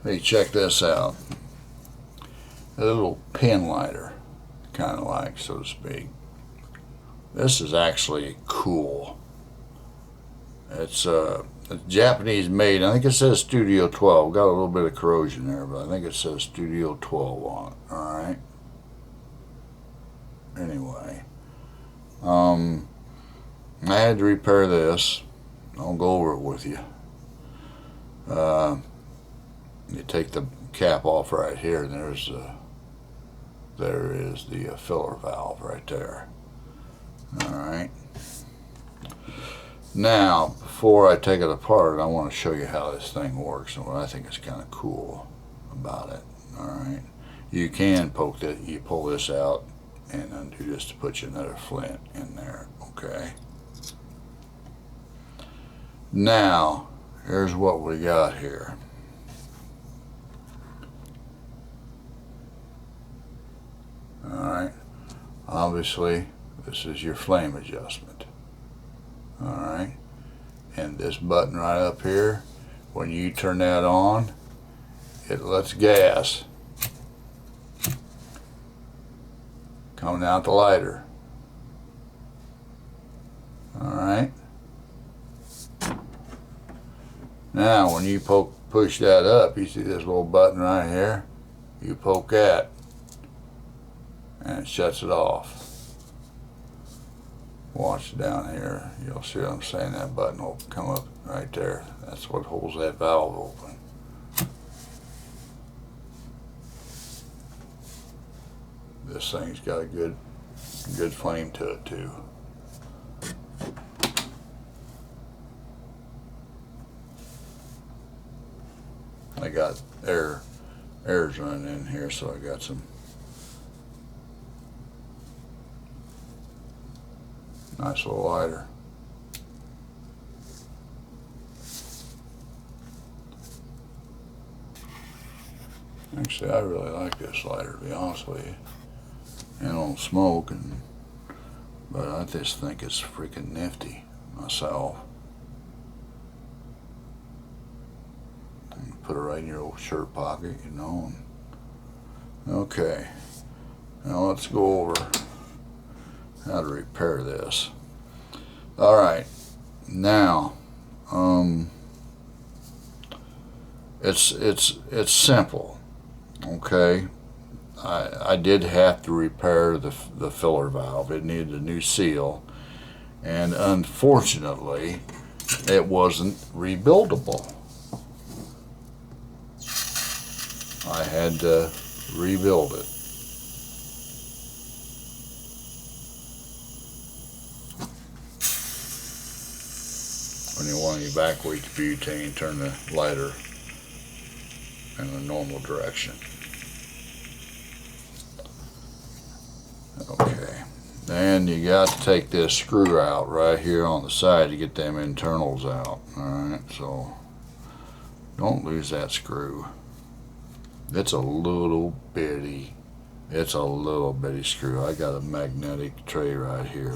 Hey, check this out. A little pin lighter, kind of like, so to speak. This is actually cool. It's Japanese made. I think it says Studio 12. Got a little bit of corrosion there, but I think it says Studio 12 on it. All right. Anyway, I had to repair this. I'll go over it with you. You take the cap off right here, and there is the filler valve right there. All right. Now, before I take it apart, I want to show you how this thing works and what I think is kind of cool about it. All right. You can poke that. You pull this out and undo this to put you another flint in there. Okay. Now, here's what we got here. Alright, obviously this is your flame adjustment. Alright, and this button right up here, when you turn that on, it lets gas coming out the lighter. Alright, now when you push that up, you see this little button right here, you poke that and it shuts it off. Watch down here, you'll see what I'm saying. That button will come up right there. That's what holds that valve open. This thing's got a good flame to it too. I got air's running in here, so I got some nice little lighter. Actually, I really like this lighter, to be honest with you. It don't smoke, but I just think it's freaking nifty myself. Put it right in your old shirt pocket, you know. Okay, now let's go over how to repair this. All right, now it's simple. Okay, I did have to repair the filler valve. It needed a new seal, and unfortunately, it wasn't rebuildable. I had to rebuild it. When you want to evacuate the butane, turn the lighter in the normal direction. Okay, and you got to take this screw out right here on the side to get them internals out. Alright, so don't lose that screw. It's a little bitty screw. I got a magnetic tray right here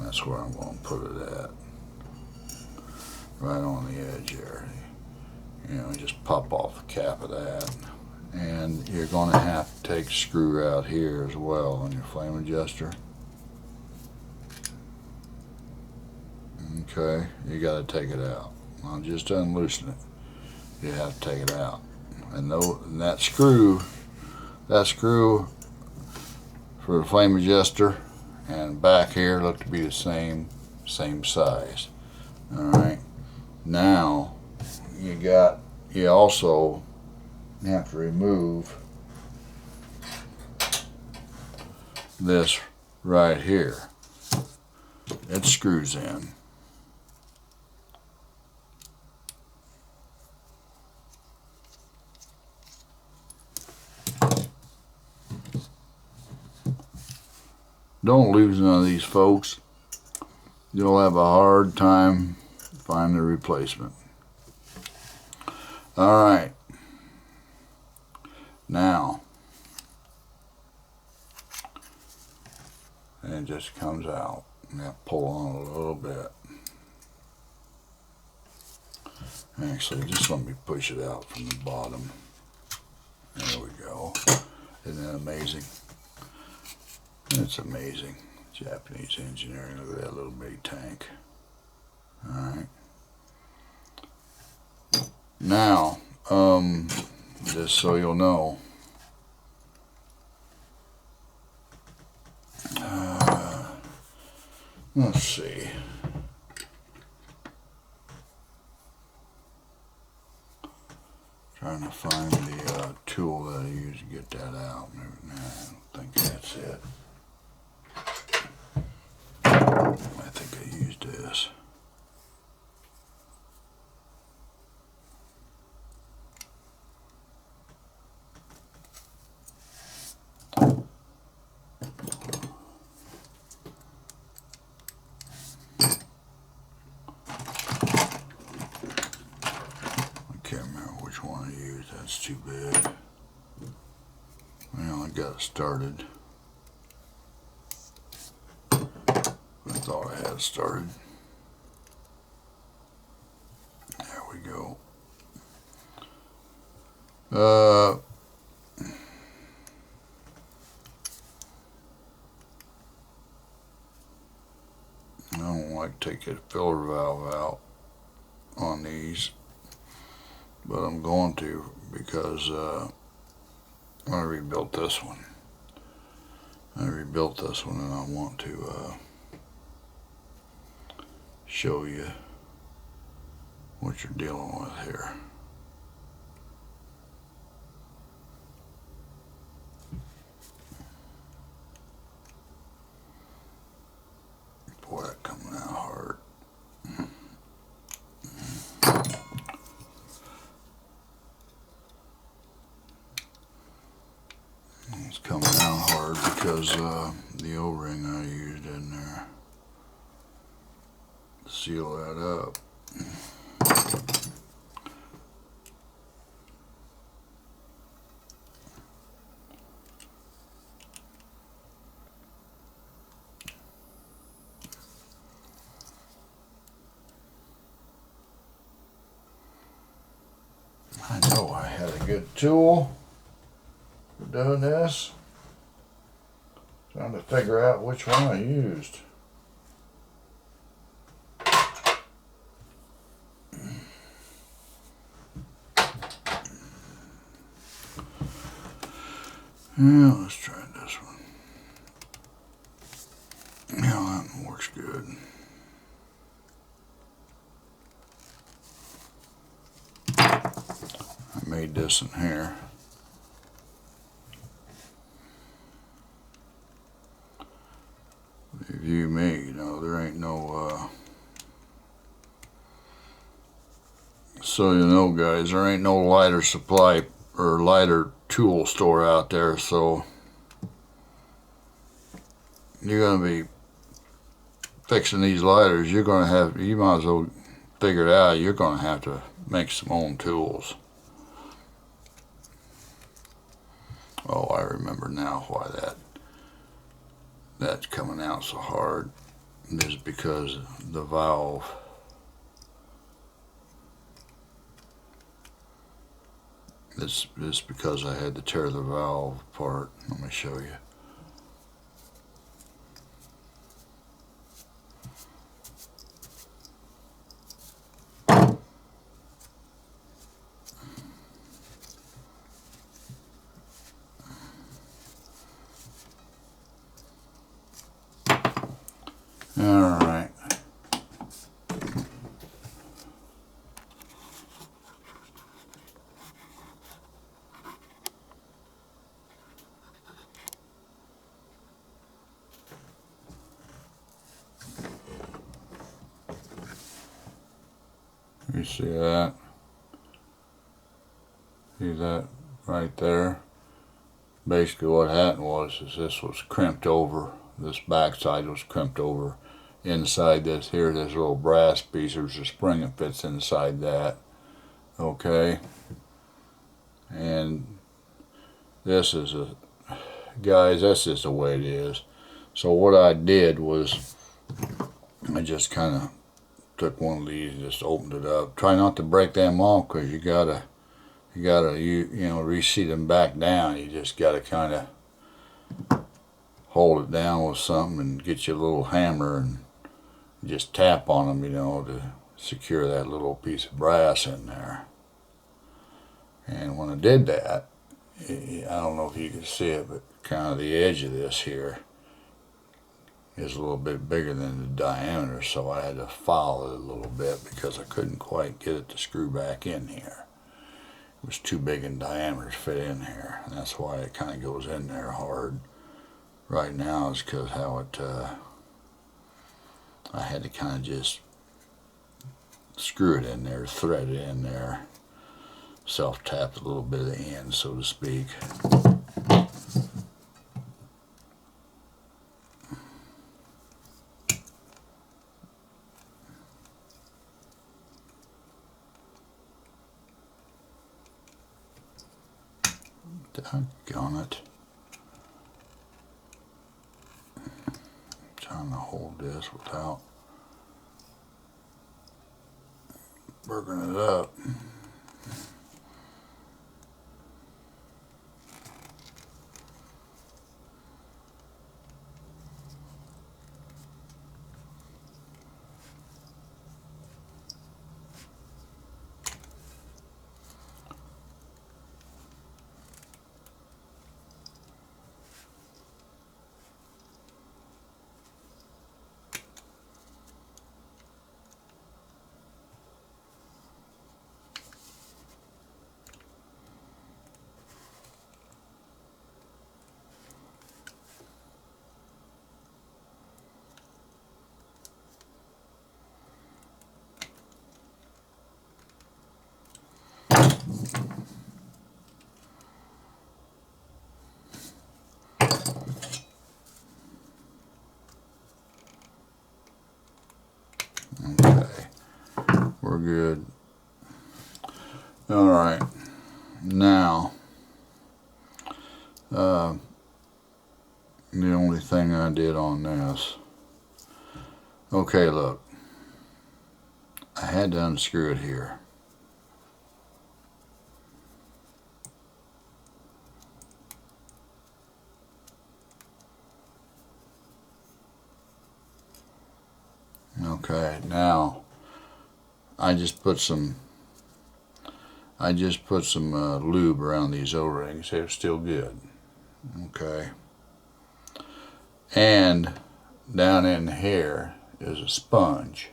that's where I'm going to put it at. Right on the edge there. You know, just pop off the cap of that. And you're going to have to take a screw out here as well on your flame adjuster. Okay, you got to take it out. I'll just unloosen it. You have to take it out. And that screw for the flame adjuster and back here look to be the same size. All right. Now you also have to remove this right here. It screws in. Don't lose none of these, folks. You'll have a hard time finding a replacement. All right. Now, and it just comes out. You have to pull on a little bit. Actually, just let me push it out from the bottom. There we go. Isn't that amazing? It's amazing. Japanese engineering. Look at that little big tank. Alright. Now, just so you'll know, let's see. Trying to find the tool that I use to get that out. Nah, I don't think that's it. I think I used this. That's too big. Well, I got it started. I thought I had it started. There we go. I don't like taking a filler valve out on these, but I'm going to because I rebuilt this one. And I want to show you what you're dealing with here. Boy, that coming out hard. It's coming out hard because the O-ring I used in there to seal that up. I know I had a good tool for doing this. Trying to figure out which one I used. Yeah, let's try this one. Yeah, that one works good. I made this in here. If you me, you know, there ain't no, so you know guys, there ain't no lighter supply or lighter tool store out there, so you're going to be fixing these lighters, you might as well figure it out, you're going to have to make some own tools. Oh, I remember now why that's coming out so hard. It is because the valve. It's because I had to tear the valve apart. Let me show you. All right. You see that? See that right there? Basically what happened was this was crimped over. This backside was crimped over. Inside this here, this little brass piece, there's a spring that fits inside that. Okay? And this is guys, that's just the way it is. So what I did was I just kind of took one of these and just opened it up. Try not to break them off, because you gotta reseat them back down. You just gotta kind of hold it down with something and get you a little hammer and just tap on them, to secure that little piece of brass in there. And when I did that, I don't know if you can see it, but kind of the edge of this here is a little bit bigger than the diameter, so I had to file it a little bit because I couldn't quite get it to screw back in here. It was too big in diameter to fit in here, and that's why it kind of goes in there hard. Right now is because how it, I had to kind of just screw it in there, thread it in there, self-tapped a little bit of the end, so to speak. Doggone it. I'm trying to hold this without burning it up. Okay, we're good. All right, now the only thing I did on this, okay, look, I had to unscrew it here. Okay, now I just put some lube around these O-rings. They're still good. Okay, and down in here is a sponge,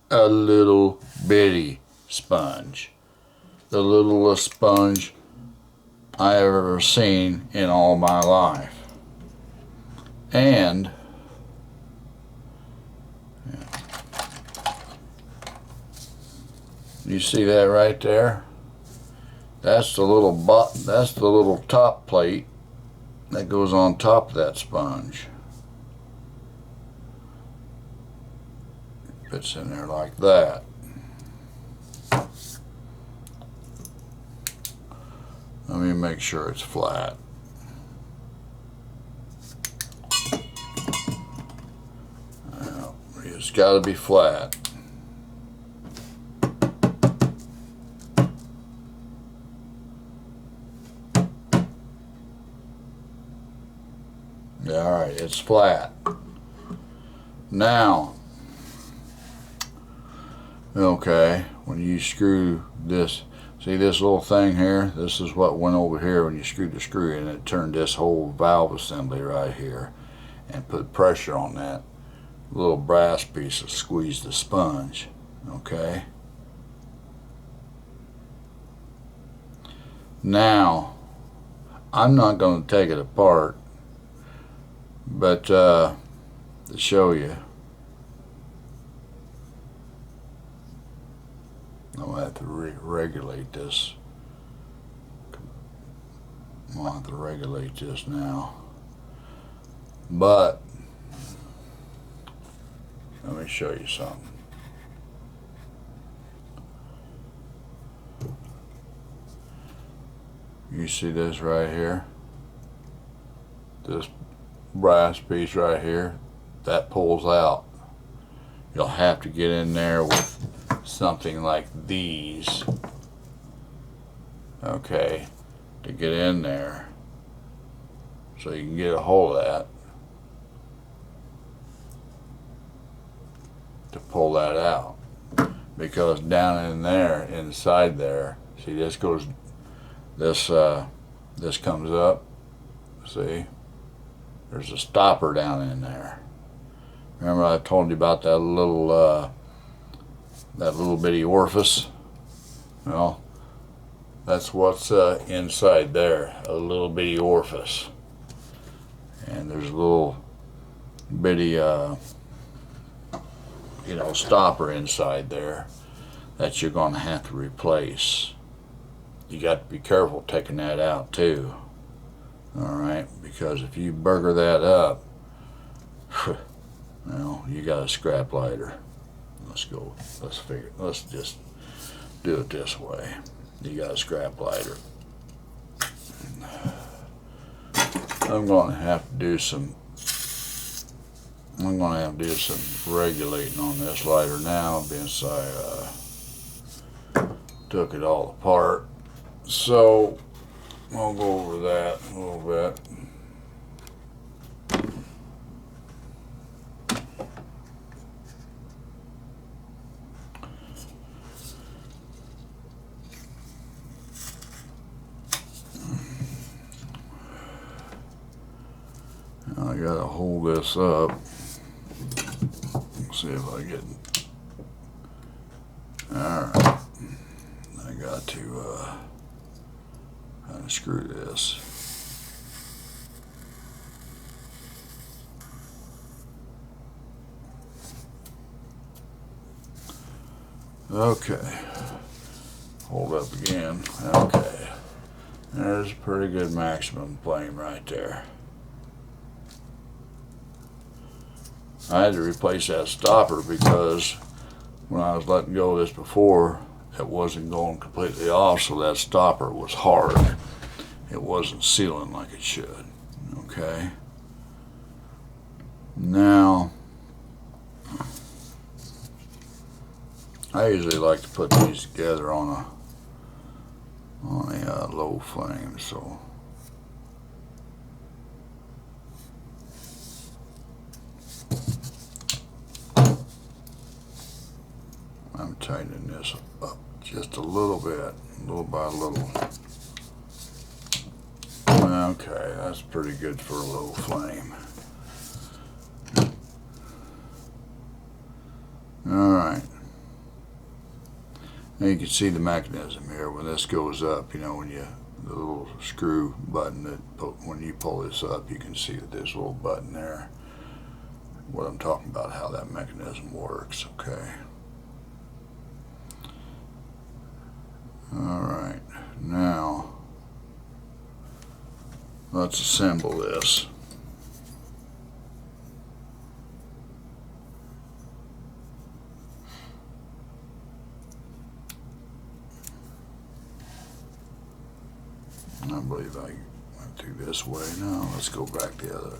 a little bitty sponge, the littlest sponge I ever seen in all my life. And you see that right there? That's the little top plate that goes on top of that sponge. Fits in there like that. Let me make sure it's flat. Well, it's got to be flat. All right, it's flat. Now, okay, when you screw this, see this little thing here? This is what went over here when you screwed the screw in. It turned this whole valve assembly right here and put pressure on that little brass piece to squeeze the sponge, okay? Now, I'm not going to take it apart, but to show you, I'm going to have to regulate this. I'm going to have to regulate this now. But, let me show you something. You see this right here? This brass piece right here, that pulls out. you'll have to get in there with something like these, okay, to get in there so you can get a hold of that to pull that out. Because down in there, inside there, see, this goes, this comes up, see, there's a stopper down in there. Remember I told you about that little bitty orifice? Well, that's what's inside there, a little bitty orifice. And there's a little bitty, stopper inside there that you're going to have to replace. You got to be careful taking that out too. All right, because if you burger that up, well, you got a scrap lighter. Let's just do it this way. You got a scrap lighter. I'm going to have to do some regulating on this lighter now, since I took it all apart. So I'll go over that a little bit. Now I gotta hold this up. See if I get. Alright. I got to unscrew this. Okay. Hold up again. Okay. There's a pretty good maximum flame right there. I had to replace that stopper because when I was letting go of this before, it wasn't going completely off, so that stopper was hard. It wasn't sealing like it should. Okay. Now, I usually like to put these together on a low flame, so I'm tightening this up just a little bit, little by little. Okay, that's pretty good for a low flame. Alright. Now you can see the mechanism here when this goes up, when the little screw button when you pull this up, you can see that there's a little button there. What I'm talking about, how that mechanism works, okay? Alright, now let's assemble this. I believe I went through this way. Now let's go back the other.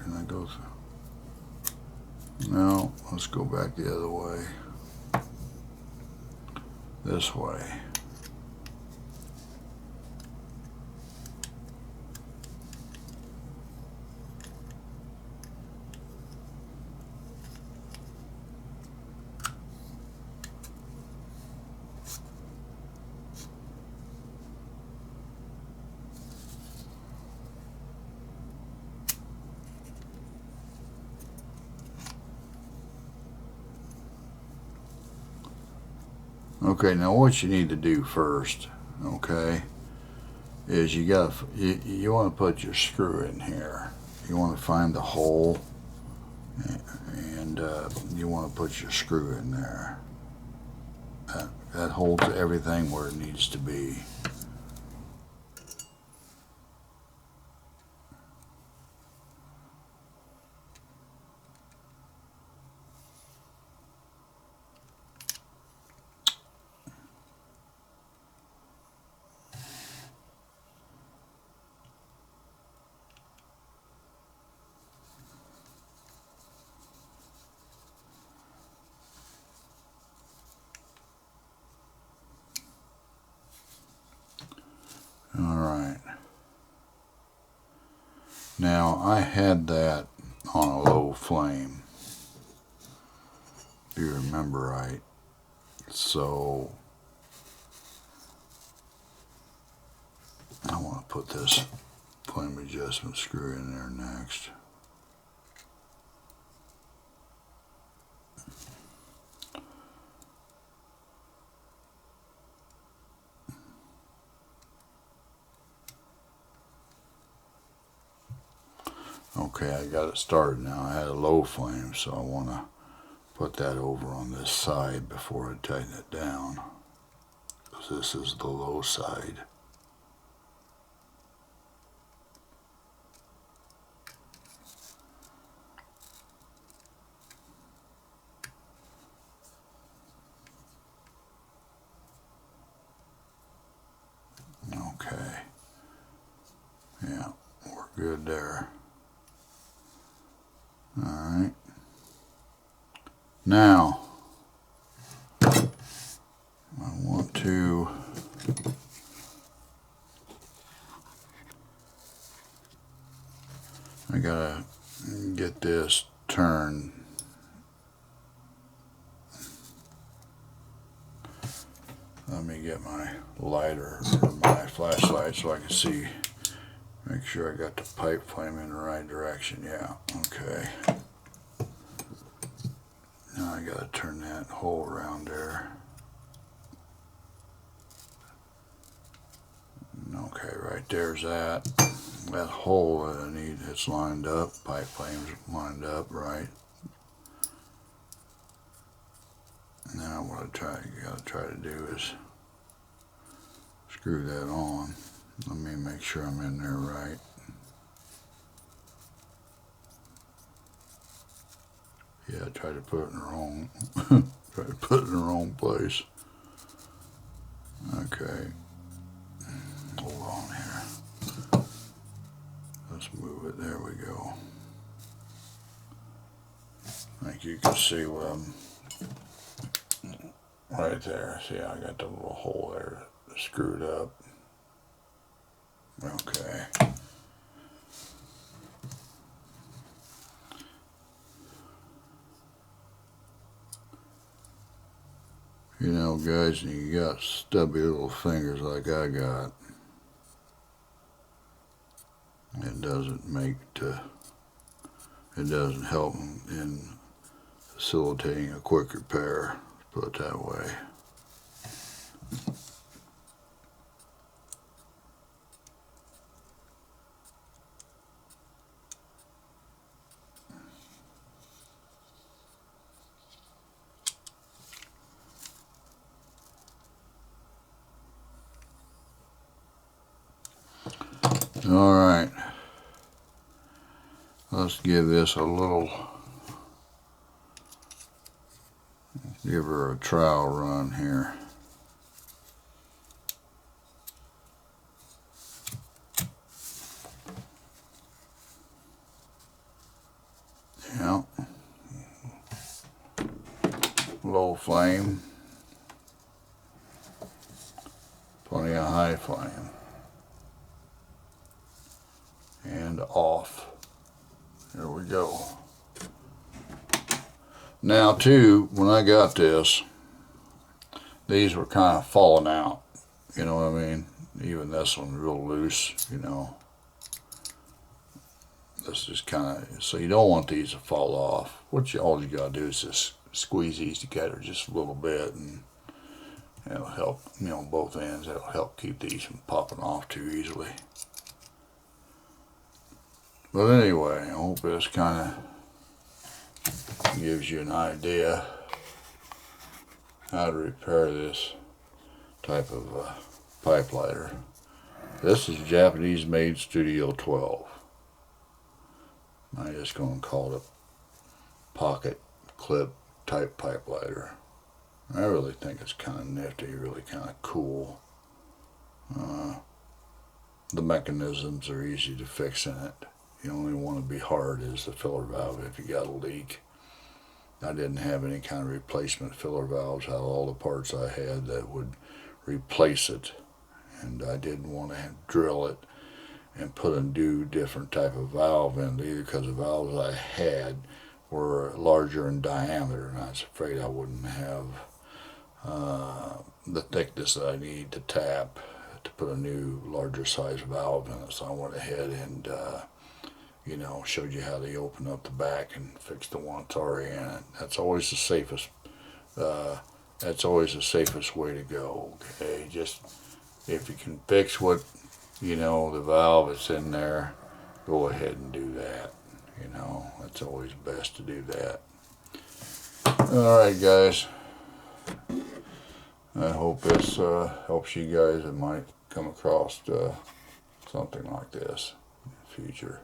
Can I go through? No, let's go back the other way. This way. Okay, now what you need to do first, okay, is you want to put your screw in here. You want to find the hole, and you want to put your screw in there. That holds everything where it needs to be. All right. Now I had that on a low flame, if you remember right. So I want to put this flame adjustment screw in there next. Okay, I got it started now. I had a low flame, so I want to put that over on this side before I tighten it down, because this is the low side. Okay. Yeah, we're good there. All right. Now, I want to I gotta get this turned. Let me get my lighter or my flashlight so I can see, make sure I got the pipe flame in the right direction. Yeah, okay. Now I gotta turn that hole around there. Okay, right there's that hole that I need. It's lined up, pipe flame's lined up right. Now what I gotta try to do is screw that on. Let me make sure I'm in there right. Yeah, try to put it in the wrong try to put it in the wrong place. Okay. Hold on here. Let's move it. There we go. I think you can see what I'm right there. See, I got the little hole there screwed up. Okay. You know, guys, you got stubby little fingers like I got, it doesn't help in facilitating a quick repair, put it that way. All right, let's give this a little, give her a trial run here. Yeah, low flame, plenty of high flame, and off. There we go. Now too, when I got this, these were kind of falling out, you know what I mean? Even this one's real loose, you know. This is kind of, so you don't want these to fall off. All you gotta do is just squeeze these together just a little bit, and it'll help, you know, both ends. It'll help keep these from popping off too easily. But anyway, I hope this kind of gives you an idea how to repair this type of pipe lighter. This is Japanese made Studio 12. I'm just going to call it a pocket clip type pipe lighter. I really think it's kind of nifty, really kind of cool. The mechanisms are easy to fix in it. The only one to be hard is the filler valve if you got a leak. I didn't have any kind of replacement filler valves out of all the parts I had that would replace it. and I didn't want to drill it and put a new different type of valve in it either, because the valves I had were larger in diameter, and I was afraid I wouldn't have the thickness that I need to tap to put a new larger size valve in it. So I went ahead and showed you how they open up the back and fix the one that's already in it. That's always the safest. That's always the safest way to go. Okay, just if you can fix what the valve that's in there, go ahead and do that. That's always best to do that. All right, guys. I hope this helps you guys that might come across something like this in the future.